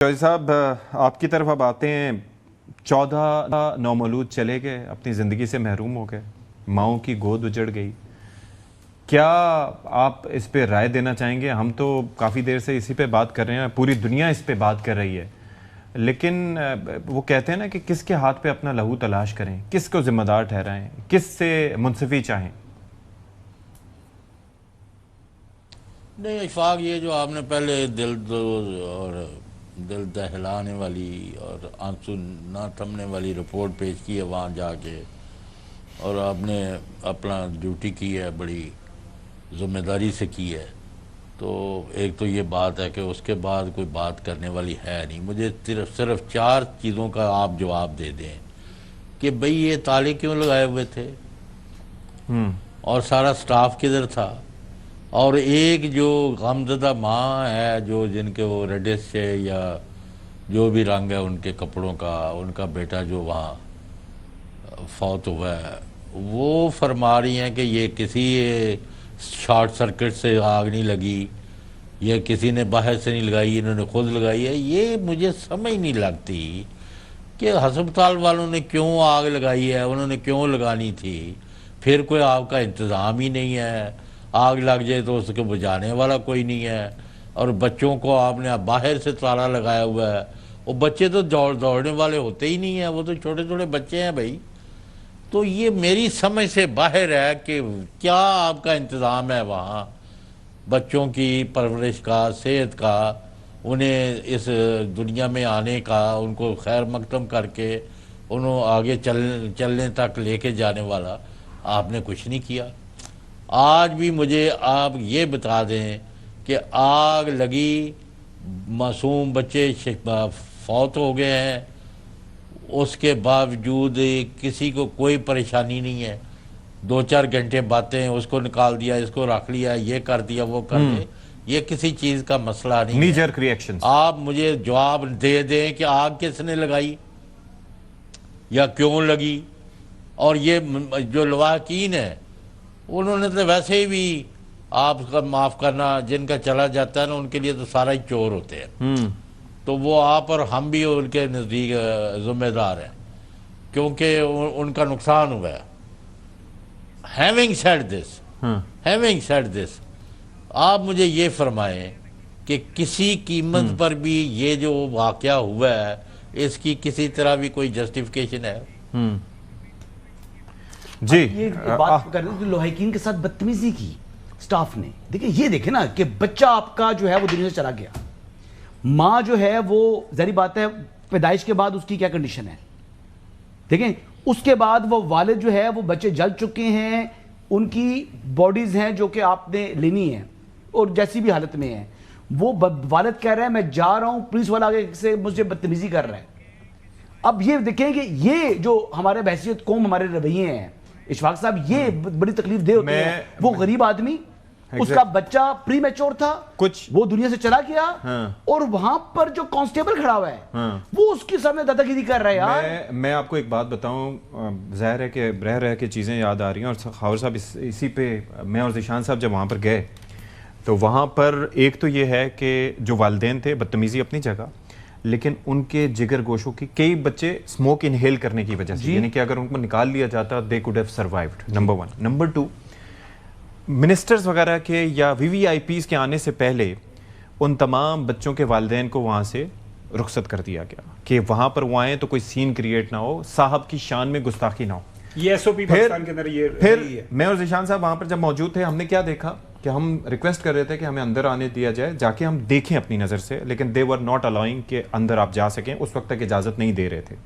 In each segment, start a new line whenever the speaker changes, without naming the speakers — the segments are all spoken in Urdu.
چوہدری صاحب آپ کی طرف اب آتے ہیں. 14 نومولود چلے گئے, اپنی زندگی سے محروم ہو گئے, ماؤں کی گود اجڑ گئی. کیا آپ اس پہ رائے دینا چاہیں گے؟ ہم تو کافی دیر سے اسی پہ بات کر رہے ہیں, پوری دنیا اس پہ بات کر رہی ہے, لیکن وہ کہتے ہیں نا کہ کس کے ہاتھ پہ اپنا لہو تلاش کریں, کس کو ذمہ دار ٹھہرائیں, کس سے منصفی چاہیں؟
نہیں اشفاق, یہ جو آپ نے پہلے دل دہلانے والی اور آنسو نہ تھمنے والی رپورٹ پیش کی ہے وہاں جا کے, اور آپ نے اپنا ڈیوٹی کی ہے, بڑی ذمہ داری سے کی ہے, تو ایک تو یہ بات ہے کہ اس کے بعد کوئی بات کرنے والی ہے نہیں. مجھے صرف 4 چیزوں کا آپ جواب دے دیں کہ بھئی یہ تالے کیوں لگائے ہوئے تھے, اور سارا سٹاف کدھر تھا, اور ایک جو غمزدہ ماں ہے جو جن کے وہ ریڈس سے یا جو بھی رنگ ہے ان کے کپڑوں کا, ان کا بیٹا جو وہاں فوت ہوا ہے, وہ فرما رہی ہیں کہ یہ کسی شارٹ سرکٹ سے آگ نہیں لگی, یہ کسی نے باہر سے نہیں لگائی, انہوں نے خود لگائی ہے. یہ مجھے سمجھ نہیں لگتی کہ ہسپتال والوں نے کیوں آگ لگائی ہے, انہوں نے کیوں لگانی تھی. پھر کوئی آگ کا انتظام ہی نہیں ہے, آگ لگ جائے تو اس کو بجھانے والا کوئی نہیں ہے, اور بچوں کو آپ نے باہر سے تالا لگایا ہوا ہے. وہ بچے تو دوڑنے والے ہوتے ہی نہیں ہیں, وہ تو چھوٹے چھوٹے بچے ہیں بھائی. تو یہ میری سمجھ سے باہر ہے کہ کیا آپ کا انتظام ہے وہاں بچوں کی پرورش کا, صحت کا, انہیں اس دنیا میں آنے کا, ان کو خیر مقدم کر کے انہوں آگے چلنے تک لے کے جانے والا. آپ نے کچھ نہیں کیا. آج بھی مجھے آپ یہ بتا دیں کہ آگ لگی, معصوم بچے فوت ہو گئے ہیں, اس کے باوجود کسی کو کوئی پریشانی نہیں ہے. 2-4 گھنٹے باتیں, اس کو نکال دیا, اس کو رکھ لیا, یہ کر دیا, وہ کر دیا, یہ کسی چیز کا مسئلہ نہیں ہے.
Knee-jerk reactions.
آپ مجھے جواب دے دیں کہ آگ کس نے لگائی یا کیوں لگی. اور یہ جو لواحقین ہیں انہوں نے تو ویسے ہی بھی, آپ کا معاف کرنا, جن کا چلا جاتا ہے نا ان کے لیے تو سارا ہی چور ہوتے ہیں. تو وہ آپ اور ہم بھی ان کے نزدیک ذمہ دار ہیں کیونکہ ان کا نقصان ہوا ہے. Having said this, آپ مجھے یہ فرمائیں کہ کسی قیمت پر بھی یہ جو واقعہ ہوا ہے اس کی کسی طرح بھی کوئی جسٹیفیکیشن ہے؟
جی,
یہ بات کر رہے ہیں کہ لوحقین کے ساتھ بدتمیزی کی سٹاف نے. دیکھیں یہ دیکھیں نا کہ بچہ آپ کا جو ہے وہ دنیا سے چلا گیا, ماں جو ہے وہ ظاہری بات ہے پیدائش کے بعد اس کی کیا کنڈیشن ہے دیکھیں, اس کے بعد وہ والد جو ہے وہ بچے جل چکے ہیں, ان کی باڈیز ہیں جو کہ آپ نے لینی ہیں اور جیسی بھی حالت میں ہیں, وہ والد کہہ رہے ہیں میں جا رہا ہوں, پولیس والا آگے سے مجھے بدتمیزی کر رہا ہے. اب یہ دیکھیں کہ یہ جو ہمارے بحثیت قوم ہمارے رویے ہیں اشفاق صاحب, یہ بڑی تکلیف دہ ہوتے ہیں. وہ غریب آدمی, اس کا بچہ پری میچور تھا, وہ دنیا سے چلا گیا, اور وہاں پر جو کانسٹیبل کھڑا ہوا ہے وہ اس کے سامنے دادا گیری کر رہا ہے. یار
میں آپ کو ایک بات بتاؤں, ظاہر ہے کہ رہ کے چیزیں یاد آ رہی ہیں, اور خاور صاحب اسی پہ میں اور ذیشان صاحب جب وہاں پر گئے تو وہاں پر ایک تو یہ ہے کہ جو والدین تھے بدتمیزی اپنی جگہ, لیکن ان کے جگر گوشوں کی کئی بچے سموک انہیل کرنے کی وجہ سے, یعنی کہ اگر ان کو نکال لیا جاتا they could have survived, number 1. Number 2, ministers وغیرہ کے یا VVIPs کے آنے سے پہلے ان تمام بچوں کے والدین کو وہاں سے رخصت کر دیا گیا کہ وہاں پر وہ آئیں تو کوئی سین کریٹ نہ ہو, صاحب کی شان میں گستاخی نہ ہو.
یہ SOP پاکستان کے اندر یہ
پھر میں اور ذیشان صاحب وہاں پر جب موجود تھے, ہم نے کیا دیکھا کہ ہم ریکویسٹ کر رہے تھے کہ ہمیں اندر آنے دیا جائے, جا کے ہم دیکھیں اپنی نظر سے, لیکن they were not allowing کہ اندر آپ جا سکیں. اس وقت تک اجازت نہیں دے رہے تھے.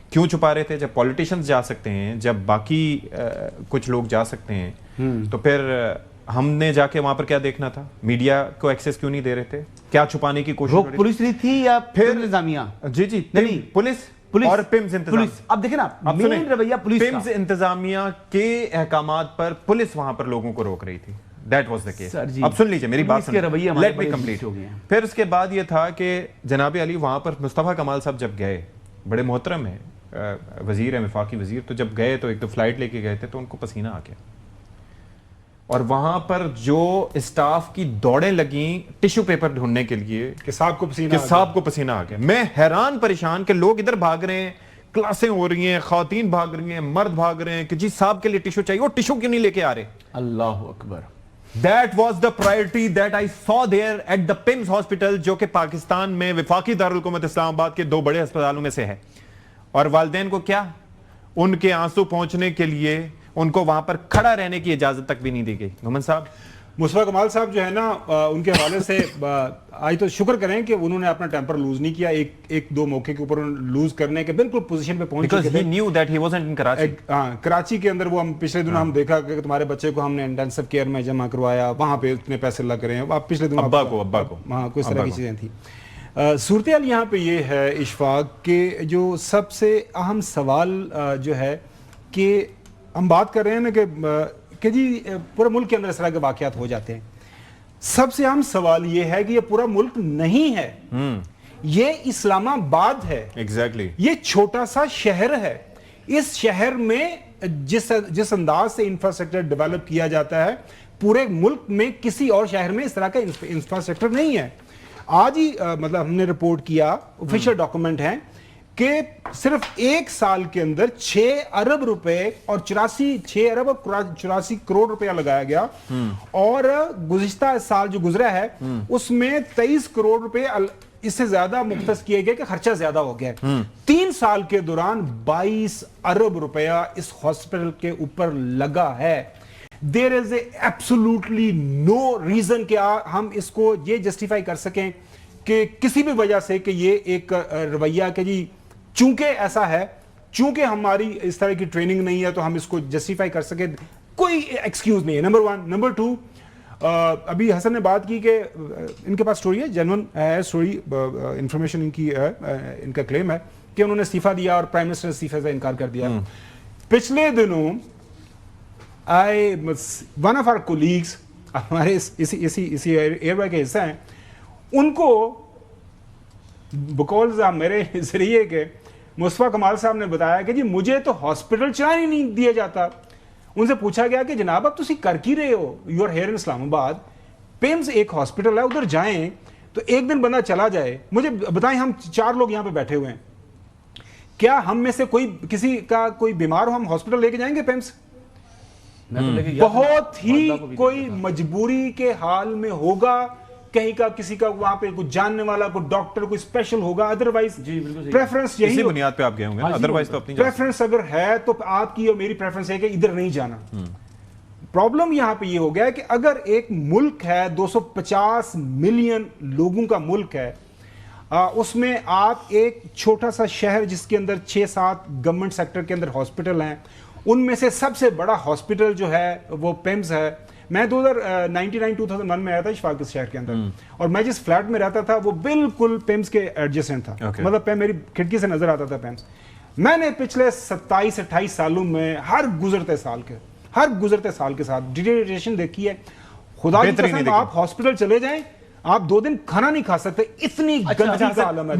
کیوں چھپا رہے تھے؟ جب پولیٹیشنز جا سکتے ہیں, جب باقی کچھ لوگ جا سکتے ہیں, تو پھر ہم نے جا کے وہاں پر کیا دیکھنا تھا؟ میڈیا کو ایکسیس کیوں نہیں دے رہے تھے؟ کیا چھپانے کی کوشش؟
پولیس نہیں تھی یا پھر انتظامیہ؟
جی نہیں, پولیس اور پمز انتظامیہ.
اب دیکھیں نا مین رویہ پولیس کا,
پمز انتظامیہ کے احکامات پر پولیس وہاں پر لوگوں کو روک رہی تھی. That was the case. اب سن لیجئے میری بات, let me complete. پھر اس کے بعد یہ تھا کہ جناب علی وہاں پر مصطفیٰ کمال صاحب جب گئے, بڑے محترم ہیں, وزیر ہیں, وفاقی وزیر, تو جب گئے تو ایک تو فلائٹ لے کے گئے تھے تو ان کو پسینہ آ گیا. اور وہاں پر جو اسٹاف کی دوڑیں لگیں ٹشو پیپر ڈھونڈنے کے لیے
کہ صاحب کو پسینہ
کہ صاحب کو پسینہ آ گیا. میں حیران پریشان کہ لوگ ادھر بھاگ رہے ہیں, کلاسیں ہو رہی ہیں, خواتین بھاگ رہی ہیں, مرد بھاگ رہے ہیں کہ جی صاحب کے لیے ٹشو چاہیے, وہ ٹشو کیوں نہیں لے کے آ رہے.
اللہ اکبر.
That was the priority that I saw there at the PIMS hospital, جو کہ پاکستان میں وفاقی دارالحکومت اسلام آباد کے 2 بڑے ہسپتالوں میں سے ہے. اور والدین کو کیا, ان کے آنسو پہنچنے کے لیے ان کو وہاں پر کھڑا رہنے کی اجازت تک بھی نہیں دی گئی. محمد صاحب,
مصطفیٰ کمال صاحب جو ہے نا, ان کے حوالے سے آج تو شکر کریں کہ انہوں نے اپنا ٹیمپر لوز نہیں کیا. ایک دو موقع کے اوپر لوز کرنے کے بالکل پوزیشن پہ پہنچ
because
چکے
he
تھے.
knew that he wasn't in Karachi.
Karachi کے اندر وہ ہم پچھلے دنوں ہم دیکھا کہ تمہارے بچے کو ہم نے انٹینسو کیئر میں جمع کروایا, وہاں پہ اتنے پیسے لگ رہے ہیں. آپ پچھلے دنوں
ابا کو
ہاں کچھ طرح کی چیزیں تھیں. صورتحال یہاں پہ یہ ہے اشفاق کہ جو سب سے اہم سوال جو ہے کہ ہم بات کر رہے ہیں نا کہ جی پورے ملک کے اندر اس طرح کے واقعات ہو جاتے ہیں. سب سے اہم سوال یہ ہے کہ یہ پورا ملک نہیں ہے, یہ اسلام آباد ہے.
Exactly.
یہ چھوٹا سا شہر ہے. اس شہر میں جس انداز سے انفراسٹرکچر ڈیولپ کیا جاتا ہے, پورے ملک میں کسی اور شہر میں اس طرح کا انفراسٹرکچر نہیں ہے. آج ہی مطلب ہم نے رپورٹ کیا, آفیشیل ڈاکومنٹ ہیں کہ صرف 1 سال کے اندر 6 ارب روپے اور 84 کروڑ روپیہ لگایا گیا, اور گزشتہ سال جو گزرا ہے اس میں 23 کروڑ روپے اس سے زیادہ مختص کیے گئے کہ خرچہ زیادہ ہو گیا. 3 سال کے دوران 22 ارب روپیہ اس ہاسپٹل کے اوپر لگا ہے. There is absolutely no reason کہ ہم اس کو یہ جسٹیفائی کر سکیں کہ کسی بھی وجہ سے کہ یہ ایک رویہ کہ جی چونکہ ایسا ہے, چونکہ ہماری اس طرح کی ٹریننگ نہیں ہے تو ہم اس کو جسٹیفائی کر سکیں. کوئی ایکسکیوز نہیں ہے. نمبر 1. نمبر 2, ابھی حسن نے بات کی کہ ان کے پاس سٹوری ہے, جنون ہے سٹوری, انفارمیشن ان کی ہے, ان کا کلیم ہے کہ انہوں نے استعفیٰ دیا اور پرائم منسٹر استعفے سے انکار کر دیا. پچھلے دنوں ون آف آر کولیگس, ہمارے اسی ایئر وے کے حصہ ہیں, ان کو بکولز میرے ذریعے کے مصطفیٰ کمال صاحب نے بتایا کہ جی مجھے تو ہاسپٹل چلانے نہیں دیا جاتا. ان سے پوچھا گیا کہ جناب اب تسی کر کی رہے ہو, یو آر ہیئر ان اسلام آباد, پیمز ایک ہاسپٹل ہے, ادھر جائیں تو ایک دن بندہ چلا جائے. مجھے بتائیں, ہم 4 لوگ یہاں پہ بیٹھے ہوئے ہیں, کیا ہم میں سے کسی کا کوئی بیمار ہو ہم ہاسپٹل لے کے جائیں گے پیمز؟ بہت ہی کوئی مجبوری کے حال میں ہوگا, کہیں کا کسی کا وہاں پہ کوئی جاننے والا, کوئی ڈاکٹر, کوئی اسپیشل ہوگا. ادروائز پریفرنس یہی
اسی بنیاد پہ آپ گئے ہوں گے, ادروائز تو اپنی
پریفرنس اگر ہے تو آپ کی اور میری پریفرنس ہے کہ ادھر نہیں جانا. پرابلم یہاں پہ یہ ہو گیا ہے کہ اگر ایک ملک ہے 250 ملین لوگوں کا ملک ہے, اس میں آپ ایک چھوٹا سا شہر جس کے اندر 6-7 گورنمنٹ سیکٹر کے اندر ہاسپٹل ہیں, ان میں سے سب سے بڑا ہاسپٹل جو ہے وہ پیمز ہے. میں 2001 میں آیا تھا اشفاق اس شہر کے اندر, اور میں جس فلیٹ میں رہتا تھا وہ بالکل پیمز کے ایڈجسٹنٹ تھا. مطلب میری کھڑکی سے نظر آتا تھا پیمز. میں نے پچھلے 27-28 سالوں میں ہر گزرتے سال کے ساتھ ڈیٹیریشن دیکھی ہے. خدا کی قسم, آپ ہاسپٹل چلے جائیں, آپ 2 دن کھانا نہیں کھا سکتے, اتنی گندگی کا عالم ہے.